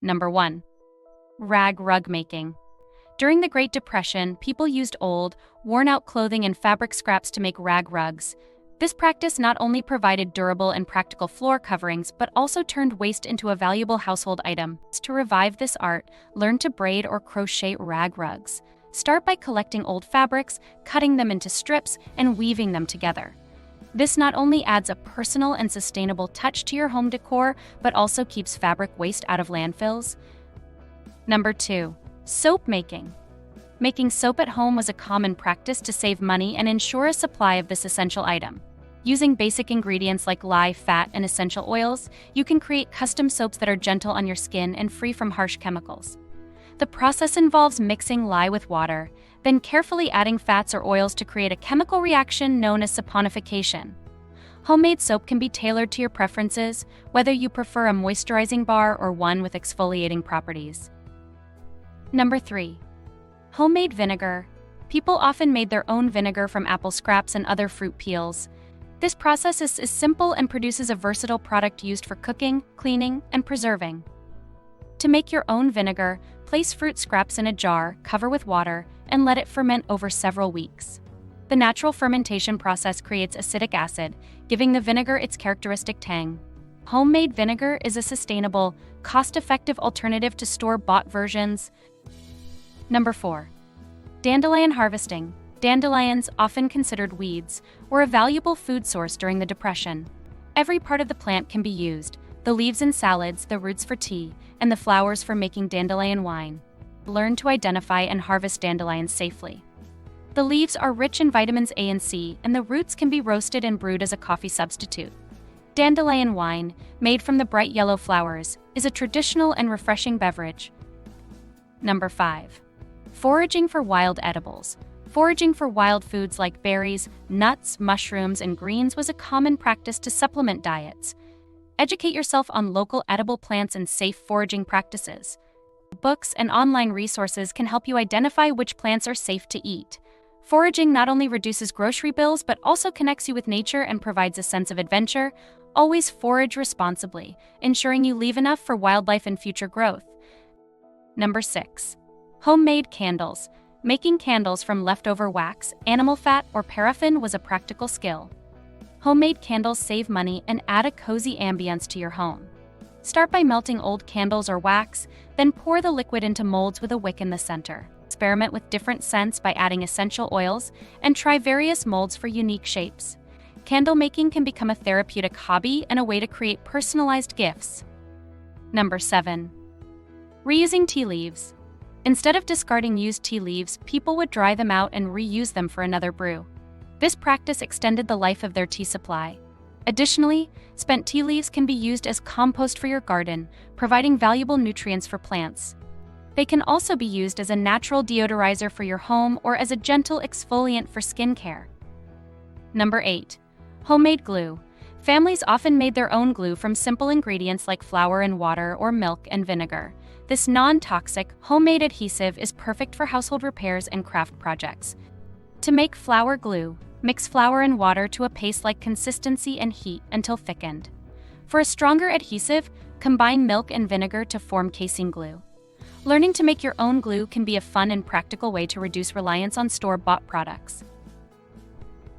Number 1. Rag rug making. During the Great Depression, people used old, worn-out clothing and fabric scraps to make rag rugs. This practice not only provided durable and practical floor coverings, but also turned waste into a valuable household item. To revive this art, learn to braid or crochet rag rugs. Start by collecting old fabrics, cutting them into strips, and weaving them together. This not only adds a personal and sustainable touch to your home decor, but also keeps fabric waste out of landfills. Number 2. Soap making. Making soap at home was a common practice to save money and ensure a supply of this essential item. Using basic ingredients like lye, fat, and essential oils, you can create custom soaps that are gentle on your skin and free from harsh chemicals. The process involves mixing lye with water, then carefully adding fats or oils to create a chemical reaction known as saponification. Homemade soap can be tailored to your preferences, whether you prefer a moisturizing bar or one with exfoliating properties. Number 3. Homemade vinegar. People often made their own vinegar from apple scraps and other fruit peels. This process is simple and produces a versatile product used for cooking, cleaning, and preserving. To make your own vinegar, place fruit scraps in a jar, cover with water, and let it ferment over several weeks. The natural fermentation process creates acidic acid, giving the vinegar its characteristic tang. Homemade vinegar is a sustainable, cost-effective alternative to store-bought versions. Number 4. Dandelion harvesting. Dandelions, often considered weeds, were a valuable food source during the Depression. Every part of the plant can be used: the leaves in salads, the roots for tea, and the flowers for making dandelion wine. Learn to identify and harvest dandelions safely. The leaves are rich in vitamins A and C, and the roots can be roasted and brewed as a coffee substitute. Dandelion wine, made from the bright yellow flowers, is a traditional and refreshing beverage. Number 5. Foraging for wild edibles. Foraging for wild foods like berries, nuts, mushrooms, and greens was a common practice to supplement diets. Educate yourself on local edible plants and safe foraging practices. Books and online resources can help you identify which plants are safe to eat. Foraging not only reduces grocery bills, but also connects you with nature and provides a sense of adventure. Always forage responsibly, ensuring you leave enough for wildlife and future growth. Number 6. Homemade candles. Making candles from leftover wax, animal fat, or paraffin was a practical skill. Homemade candles save money and add a cozy ambience to your home. Start by melting old candles or wax, then pour the liquid into molds with a wick in the center. Experiment with different scents by adding essential oils, and try various molds for unique shapes. Candle making can become a therapeutic hobby and a way to create personalized gifts. Number 7. Reusing tea leaves. Instead of discarding used tea leaves, people would dry them out and reuse them for another brew. This practice extended the life of their tea supply. Additionally, spent tea leaves can be used as compost for your garden, providing valuable nutrients for plants. They can also be used as a natural deodorizer for your home or as a gentle exfoliant for skincare. Number 8. Homemade glue. Families often made their own glue from simple ingredients like flour and water or milk and vinegar. This non-toxic, homemade adhesive is perfect for household repairs and craft projects. To make flour glue, mix flour and water to a paste-like consistency and heat until thickened. For a stronger adhesive, combine milk and vinegar to form casing glue. Learning to make your own glue can be a fun and practical way to reduce reliance on store-bought products.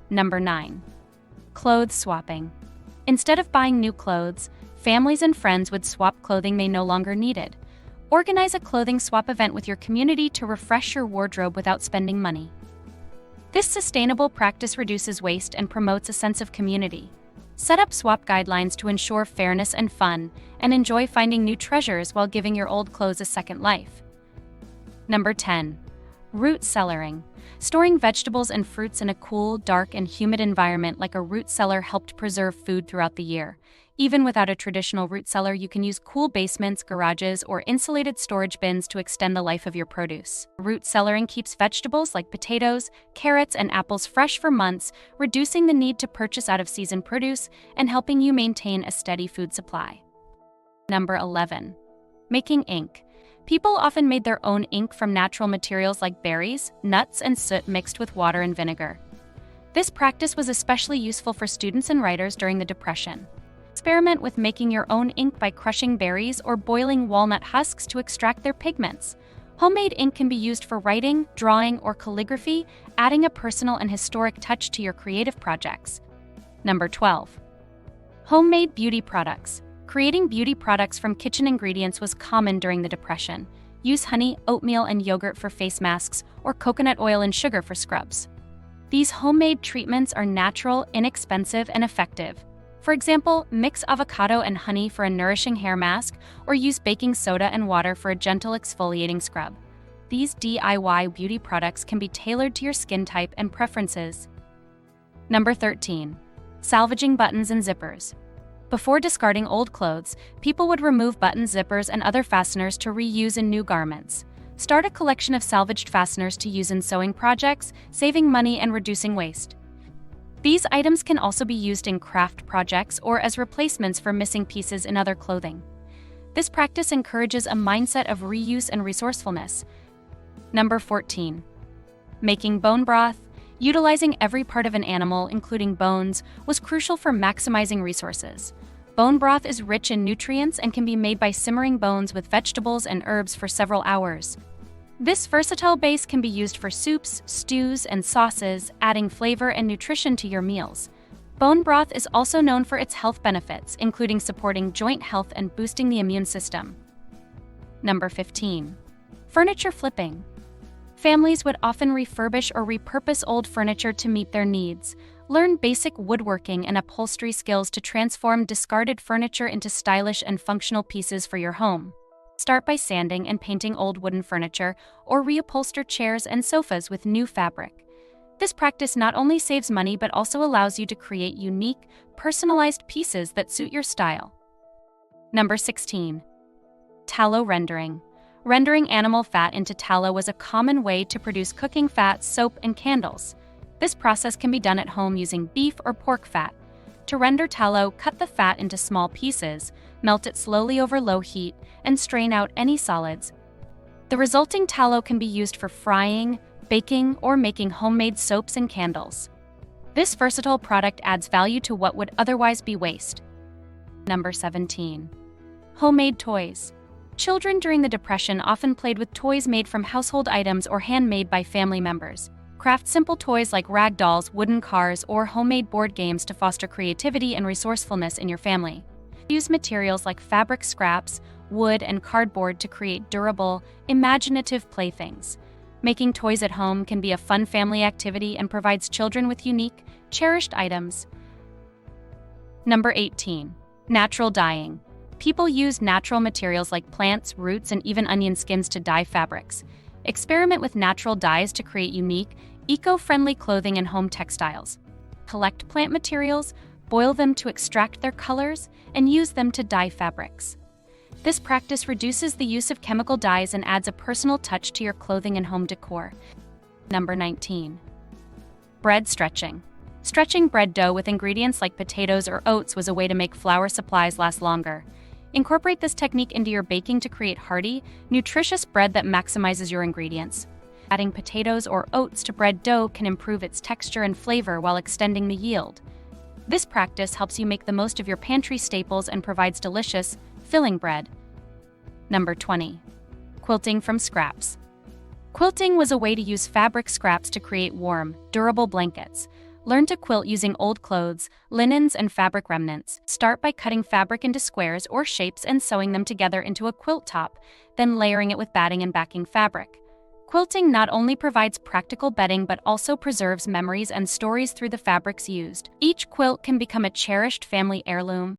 Number 9. Clothes swapping. Instead of buying new clothes, families and friends would swap clothing they no longer needed. Organize a clothing swap event with your community to refresh your wardrobe without spending money. This sustainable practice reduces waste and promotes a sense of community. Set up swap guidelines to ensure fairness and fun, and enjoy finding new treasures while giving your old clothes a second life. Number 10. Root cellaring. Storing vegetables and fruits in a cool, dark, and humid environment like a root cellar helped preserve food throughout the year. Even without a traditional root cellar, you can use cool basements, garages, or insulated storage bins to extend the life of your produce. Root cellaring keeps vegetables like potatoes, carrots, and apples fresh for months, reducing the need to purchase out-of-season produce and helping you maintain a steady food supply. Number 11. Making ink. People often made their own ink from natural materials like berries, nuts, and soot mixed with water and vinegar. This practice was especially useful for students and writers during the Depression. Experiment with making your own ink by crushing berries or boiling walnut husks to extract their pigments. Homemade ink can be used for writing, drawing, or calligraphy, adding a personal and historic touch to your creative projects. Number 12. Homemade beauty products. Creating beauty products from kitchen ingredients was common during the Depression. Use honey, oatmeal, and yogurt for face masks, or coconut oil and sugar for scrubs. These homemade treatments are natural, inexpensive, and effective. For example, mix avocado and honey for a nourishing hair mask, or use baking soda and water for a gentle exfoliating scrub. These DIY beauty products can be tailored to your skin type and preferences. Number 13. Salvaging buttons and zippers. Before discarding old clothes, people would remove buttons, zippers, and other fasteners to reuse in new garments. Start a collection of salvaged fasteners to use in sewing projects, saving money and reducing waste. These items can also be used in craft projects or as replacements for missing pieces in other clothing. This practice encourages a mindset of reuse and resourcefulness. Number 14. Making bone broth. Utilizing every part of an animal, including bones, was crucial for maximizing resources. Bone broth is rich in nutrients and can be made by simmering bones with vegetables and herbs for several hours. This versatile base can be used for soups, stews, and sauces, adding flavor and nutrition to your meals. Bone broth is also known for its health benefits, including supporting joint health and boosting the immune system. Number 15. Furniture flipping. Families would often refurbish or repurpose old furniture to meet their needs. Learn basic woodworking and upholstery skills to transform discarded furniture into stylish and functional pieces for your home. Start by sanding and painting old wooden furniture or reupholster chairs and sofas with new fabric. This practice not only saves money but also allows you to create unique, personalized pieces that suit your style. Number 16. Tallow rendering. Rendering animal fat into tallow was a common way to produce cooking fat, soap, and candles. This process can be done at home using beef or pork fat. To render tallow, cut the fat into small pieces, melt it slowly over low heat, and strain out any solids. The resulting tallow can be used for frying, baking, or making homemade soaps and candles. This versatile product adds value to what would otherwise be waste. Number 17. Homemade toys. Children during the Depression often played with toys made from household items or handmade by family members. Craft simple toys like rag dolls, wooden cars, or homemade board games to foster creativity and resourcefulness in your family. Use materials like fabric scraps, wood, and cardboard to create durable, imaginative playthings. Making toys at home can be a fun family activity and provides children with unique, cherished items. Number 18. Natural dyeing. People use natural materials like plants, roots, and even onion skins to dye fabrics. Experiment with natural dyes to create unique, eco-friendly clothing and home textiles. Collect plant materials, boil them to extract their colors, and use them to dye fabrics. This practice reduces the use of chemical dyes and adds a personal touch to your clothing and home decor. Number 19. Bread stretching. Stretching bread dough with ingredients like potatoes or oats was a way to make flour supplies last longer. Incorporate this technique into your baking to create hearty, nutritious bread that maximizes your ingredients. Adding potatoes or oats to bread dough can improve its texture and flavor while extending the yield. This practice helps you make the most of your pantry staples and provides delicious, filling bread. Number 20. Quilting from scraps. Quilting was a way to use fabric scraps to create warm, durable blankets. Learn to quilt using old clothes, linens, and fabric remnants. Start by cutting fabric into squares or shapes and sewing them together into a quilt top, then layering it with batting and backing fabric. Quilting not only provides practical bedding but also preserves memories and stories through the fabrics used. Each quilt can become a cherished family heirloom,